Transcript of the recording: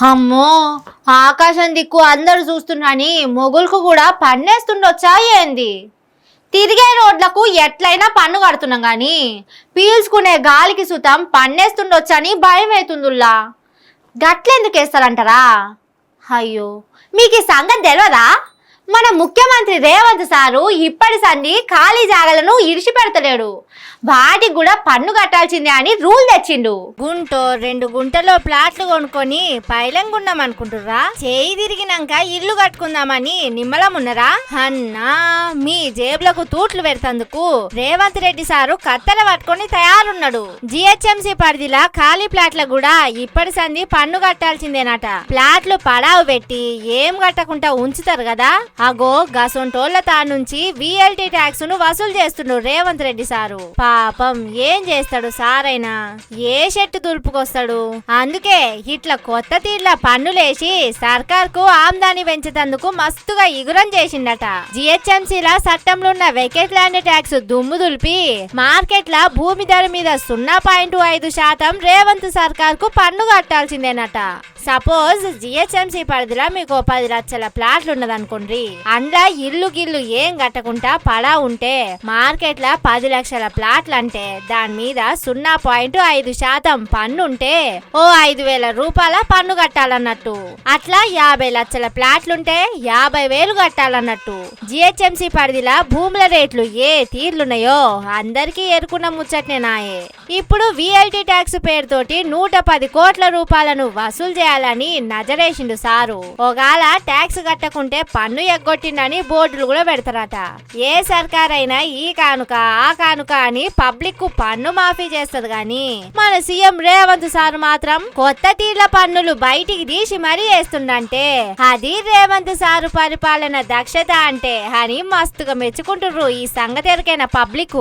అమ్మో, ఆకాశం దిక్కు అందరు చూస్తున్నాని మొగులకు కూడా పన్నేస్తుండొచ్చా ఏంది? తిరిగే రోడ్లకు ఎట్లయినా పన్ను కడుతున్నాం గాని పీల్చుకునే గాలికి సుతం పన్నేస్తుండొచ్చని భయం అవుతుందిలా. గట్లెందుకు వేస్తారంటారా? అయ్యో, మీకు ఈ సంగతి తెలియదా? మన ముఖ్యమంత్రి రేవంత్ సారు ఇప్పటి సంధి ఖాళీ జాగలను ఇడిచి పెడతలేడు, వాటికి కూడా పన్ను కట్టాల్సిందే అని రూల్ తెచ్చిండు. గుంటో 2 గుంటలో ప్లాట్లు కొనుక్కొని పైలంగున్నాం అనుకుంటుర్రా? చేయి తిరిగినాక ఇల్లు కట్టుకుందామని నిమ్మలమున్నరా? అన్నా, మీ జేబులకు తూట్లు పెడతందుకు రేవంత్ రెడ్డి సారు కత్తెర పట్టుకొని తయారున్నాడు. జిహెచ్ఎంసీ పరిధిలా ఖాళీ ప్లాట్లకు కూడా ఇప్పటి సంధి పన్ను కట్టాల్సిందేనట. ప్లాట్లు పడావు పెట్టి ఏం కట్టకుండా ఉంచుతారు కదా, అగో గసొంటోళ్ల తా నుంచి విఎల్టీ ట్యాక్స్ ను వసూలు చేస్తుండు రేవంత్ రెడ్డి సారు. పాపం ఏం చేస్తాడు సారైనా, ఏ చెట్టు దులుపుకొస్తాడు? అందుకే ఇట్లా కొత్త తీర్ల పన్నులేసి సర్కార్కు ఆమ్దాని పెంచేందుకు మస్తుగా ఇగురం చేసిండట. జిహెచ్ఎంసీల చట్టంలో ఉన్న వెకెట్ ల్యాండ్ ట్యాక్స్ దుమ్ము దులిపి మార్కెట్ల భూమి ధర మీద 0.5% రేవంత్ సర్కార్కు పన్ను కట్టాల్సిందేనట. సపోజ్ జిహెచ్ఎంసీ పరిధిలో మీకు 10 లక్షల ప్లాట్లు ఉన్నదనుకోండి, అండ్లా ఇల్లు గిల్లు ఏం కట్టకుండా పడా ఉంటే మార్కెట్ల 10 లక్షల ప్లాట్లు అంటే దాని మీద 0.5% పన్ను ఉంటే ఓ 5,000 రూపాయల పన్ను కట్టాలన్నట్టు. అట్లా 50 లక్షల ప్లాట్లుంటే 50,000 కట్టాలన్నట్టు. జిహెచ్ఎంసీ పరిధిలో భూముల రేట్లు ఏ తీర్లున్నాయో అందరికీ ఎరుకున్న ముచ్చట్నే నాయే. ఇప్పుడు విఎల్టీ ట్యాక్స్ పేరుతోటి 110 కోట్ల రూపాయలను వసూలు చేయాలని నజరేసిండు సారు. ఒకవేళ ట్యాక్స్ కట్టకుంటే పన్ను ఎగ్గొట్టిండని బోర్డులు కూడా పెడతారట. ఏ సర్కార్ అయినా ఈ కానుక ఆ కానుక అని పబ్లిక్ కు పన్ను మాఫీ చేస్తది గాని మన సీఎం రేవంత్ సార్ మాత్రం కొత్త తీర్ల పన్నులు బయటికి తీసి మరీ వేస్తుండంటే అది రేవంత్ సారు పరిపాలన దక్షత అంటే అని మస్తుగా మెచ్చుకుంటుర్రు ఈ సంగతి ఎరికైన పబ్లిక్.